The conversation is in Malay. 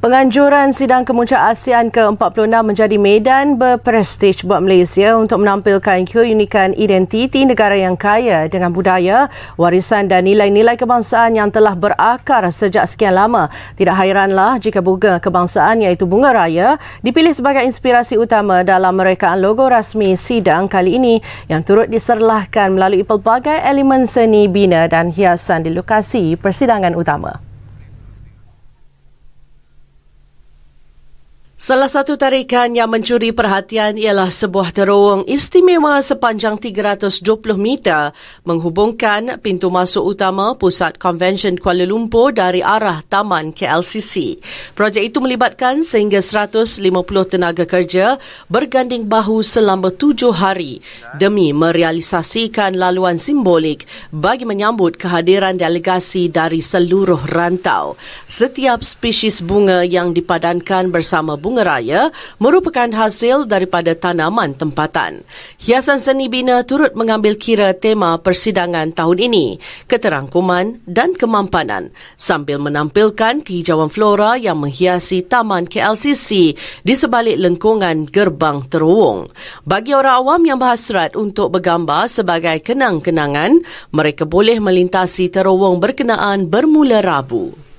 Penganjuran sidang kemuncak ASEAN ke-46 menjadi medan berprestij buat Malaysia untuk menampilkan keunikan identiti negara yang kaya dengan budaya, warisan dan nilai-nilai kebangsaan yang telah berakar sejak sekian lama. Tidak hairanlah jika bunga kebangsaan iaitu bunga raya dipilih sebagai inspirasi utama dalam merekaan logo rasmi sidang kali ini yang turut diserlahkan melalui pelbagai elemen seni bina dan hiasan di lokasi persidangan utama. Salah satu tarikan yang mencuri perhatian ialah sebuah terowong istimewa sepanjang 320 meter menghubungkan pintu masuk utama Pusat Konvensyen Kuala Lumpur dari arah Taman KLCC. Projek itu melibatkan sehingga 150 tenaga kerja berganding bahu selama 7 hari demi merealisasikan laluan simbolik bagi menyambut kehadiran delegasi dari seluruh rantau. Setiap spesies bunga yang dipadankan bersama bunga raya merupakan hasil daripada tanaman tempatan. Hiasan seni bina turut mengambil kira tema persidangan tahun ini, keterangkuman dan kemampanan, sambil menampilkan kehijauan flora yang menghiasi Taman KLCC di sebalik lengkungan gerbang terowong. Bagi orang awam yang berhasrat untuk bergambar sebagai kenang-kenangan, mereka boleh melintasi terowong berkenaan bermula Rabu.